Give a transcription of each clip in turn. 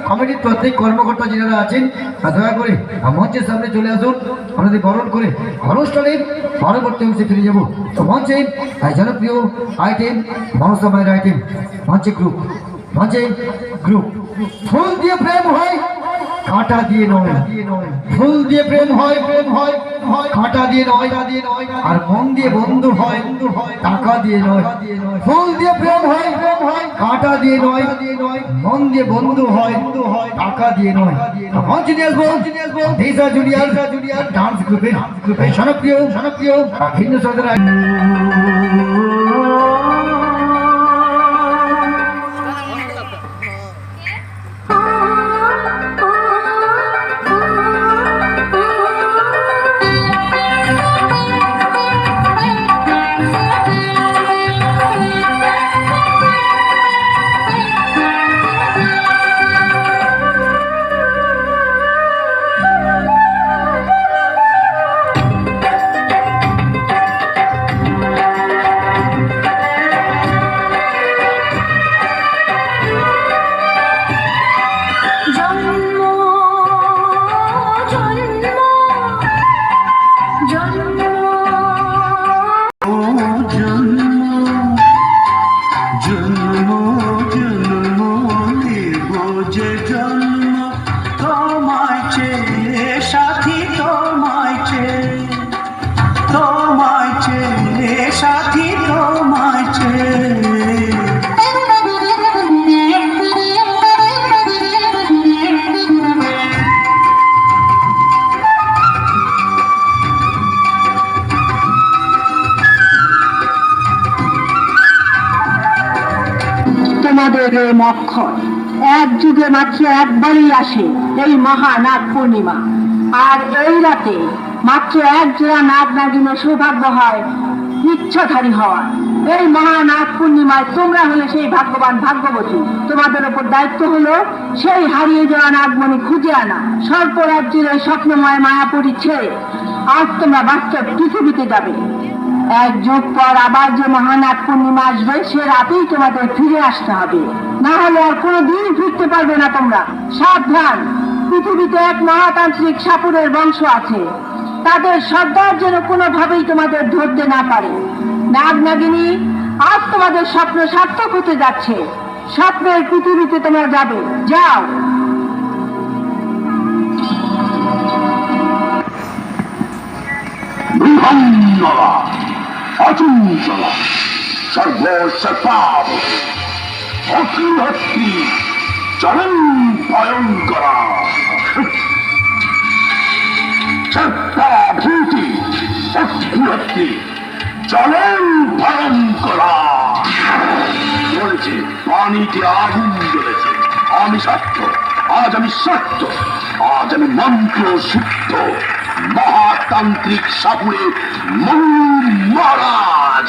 কমিটির প্রত্যেক কর্মকর্তা যারা আছেন দয়া করে মঞ্চের সামনে চলে আসুন। আমাদের বরণ করে অনুষ্ঠানের পরবর্তী অংশে ফিরে যাব। তো মঞ্চে জনপ্রিয় আইটেম মনসা মায়ের আইটেম মঞ্চে গ্রুপ ফুল দিয়ে প্রেম হয় কাঁটা দিয়ে নয়, ফুল দিয়ে প্রেম হয় কাঁটা দিয়ে নয়, আর মন দিয়ে বন্ধু হয় টাকা দিয়ে নয়। ফুল দিয়ে প্রেম হয় কাঁটা দিয়ে নয়, মন দিয়ে বন্ধু হয় টাকা দিয়ে নয়। মঞ্চ নিয়ে আসবো দিশা জুনিয়র ডান্স গ্রুপের জনপ্রিয় ভিন্ন সদরা অক্ষর এক যুগে মাত্র একবারই আসে এই মহা নাগ পূর্ণিমা। আর এই রাতে মাত্র এক জোড়া নাগ নাগিনের সৌভাগ্য হয় ইচ্ছাধারী হওয়ার। এই মহা নাগ পূর্ণিমায় তোমরা হলে সেই ভাগ্যবান ভাগ্যবতী। তোমাদের উপর দায়িত্ব হলো সেই হারিয়ে যাওয়া নাগমণি খুঁজে আনা। স্বল্প রাজ্যের এই স্বপ্নময় মায়াপুরী ছেড়ে আজ তোমরা বাস্তব পৃথিবীতে যাবে। এক যুগ পর আবার যে মহানাগ পূর্ণিমা আসবে সে রাতেই তোমাদের ফিরে আসতে হবে, না হলে আর কোনোদিন ফিরতে পারবে না তোমরা। সাবধান, পৃথিবীতে এক মহাতান্ত্রিক সাপুরের বংশ আছে, তাদের সর্দার যেন কোনোভাবেই তোমাদের ধরতে না পারে। নাগ নাগিনী, আজ তোমাদের স্বপ্ন সার্থক হতে যাচ্ছে। স্বপ্নের পৃথিবীতে তোমরা যাবে, যাও। অচঞ্চল সর্বসর্বাবতী অখিলহস্তি চরণ ভয়ঙ্করা সর্বাভূতি অখিলহস্তি চরণ ভয়ঙ্করা বলেছে। পানিতে আগুন জ্বলেছে, আমি সত্য, আজ আমি সত্য, আজ আমি মন্ত্র শুদ্ধ মহাতান্ত্রিক সাপুরে মহারাজ।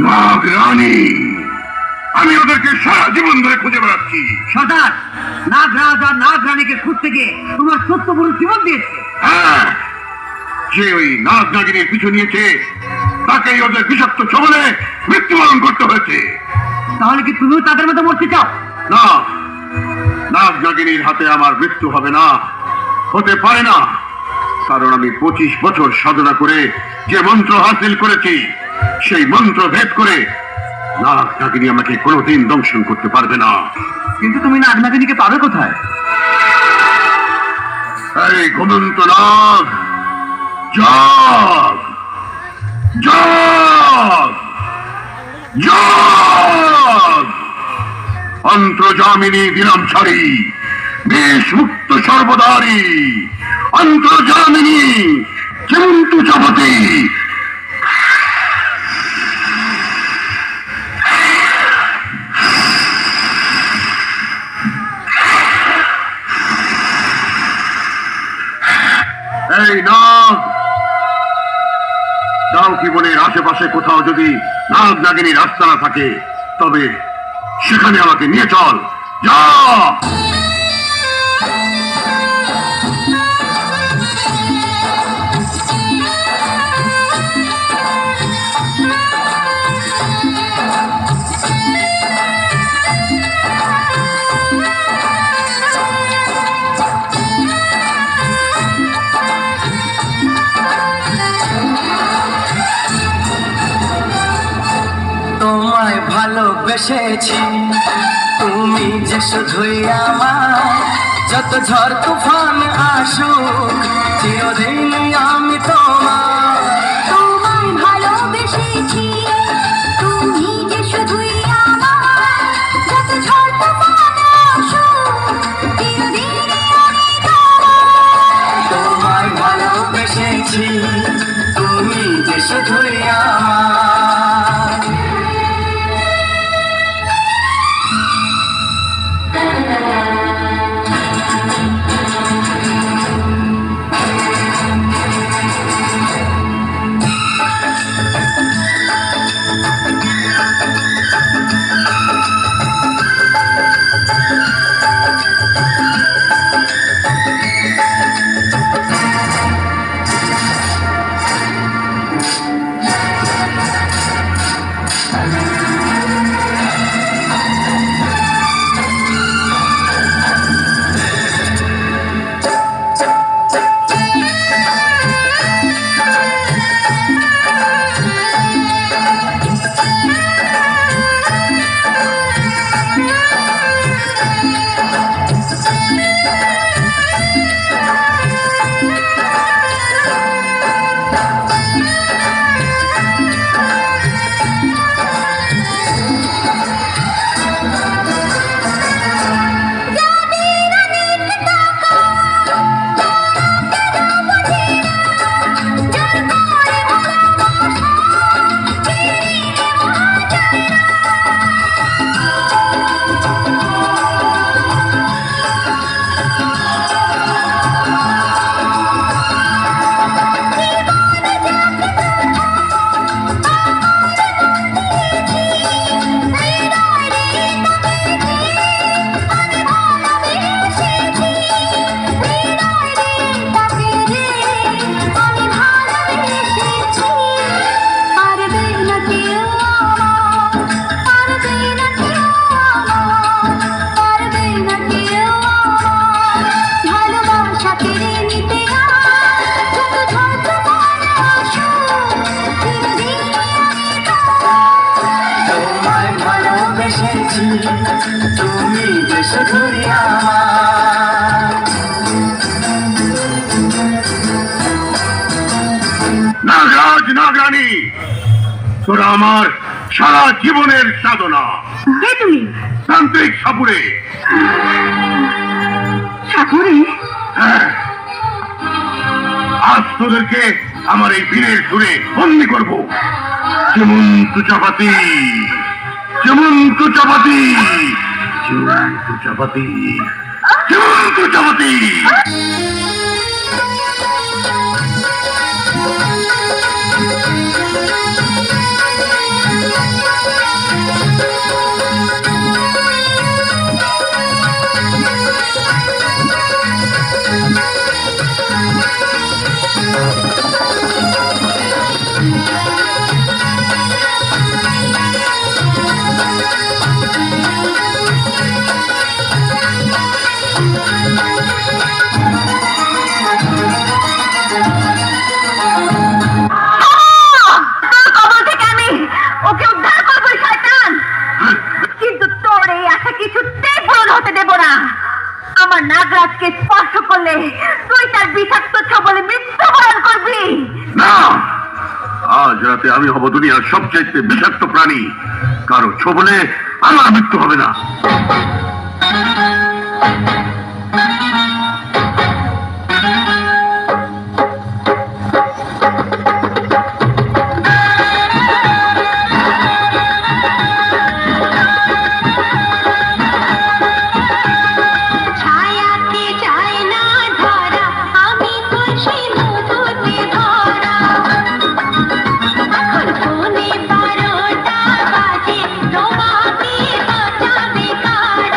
নাগরানী, আমি ওদেরকে সারা জীবন ধরে খুঁজে বেড়াচ্ছি। সর্দার, নাগরাজ আর নাগরানীকে খুঁজতে গিয়ে তোমার সত্য পুরো জীবন দিয়েছে। হ্যাঁ, যে ওই নাগ নাগিনীর পিছু নিয়েছে তাকেই ওদের বিষাক্ত ছবলে মৃত্যুবরণ করতে হয়েছে। তাহলে কি তুমিও তাদের মতো মরতে চাও? না, নাগ নাগিনীর হাতে আমার মৃত্যু হবে না, হতে পারে না। কারণ আমি 25 বছর সাধনা করে যে মন্ত্র হাসিল করেছি, সেই মন্ত্র ভেদ করে নাগ নাগিনী আমাকে কোনোদিন দংশন করতে পারবে না। কিন্তু তুমি নাগ নাগিনীকে পাবে কোথায়? এই ঘুমন্ত নাগ, জাগ জাগ জাগ। অন্তর্জামিনী দিলাম ছাড়ি, বিষ মুক্ত সর্বদারি। অন্তর্জামিনী চিন্তু জগতি, এই নাগ, ডাউকি বনের আশেপাশে কোথাও যদি নাগ নাগিনীর আস্তানা থাকে তবে সেখানে আমাকে নিয়ে চল। যা। ভালোবেসেছি, তুমি যে শুধুই আমার। যত ঝড় তুফান আসুক, চিরদিন আমি তোমার। তোমায় ভালোবেসেছি, তুমি যে শুধুই আমার। যত ঝড় তুফান আসুক, চিরদিন আমি তোমার। তোমায় ভালোবেসেছি, তুমি যে শুধুই আমার। তুমি যে শুধুই আমার। নাগরাজ, নাগরানী, তোরা আমার সারা জীবনের সাধনা। কে তুমি? তান্ত্রিক সাপুরে। সাপুরে? হ্যাঁ, আজ তোদেরকে আমার এই বীরের সুরে বন্দি করবো। যেমন তুচাপাতি, যেমন তুচাপাতি, যেমন তুচাপাতি, যেমন তুচাপাতি। আমার নাগরাজকে স্পর্শ করলে তুই তার বিষাক্ত ছবলে মৃত্যুবরণ করবি। না, আজ রাতে আমি হব দুনিয়ার সবচেয়ে বিষাক্ত প্রাণী। কারো ছবলে আমার মৃত্যু হবে না। বারোটা বাজে, তোমাকে বাঁচাবে কারা?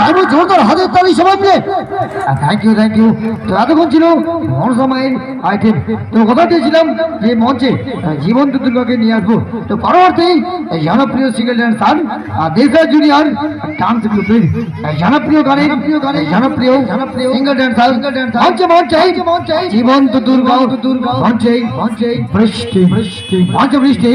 তারপর জোরদার হাতের তালি সবাই পেয়ে থ্যাংক ইউ তো এতক্ষণ ছিল মনসামায়ের আইটেম। তো কথা দিয়েছিলাম যে মঞ্চে জীবন্ত দুর্গাকে নিয়ে আসবো। তো পরবর্তী জনপ্রিয় সিঙ্গেল ডান্সার দেশা জুনিয়র ডান্স গ্রুপের জনপ্রিয় গানের জনপ্রিয় সিঙ্গেল ডান্সার মঞ্চে জীবন্ত দুর্গা মঞ্চে বৃষ্টি মঞ্চ বৃষ্টি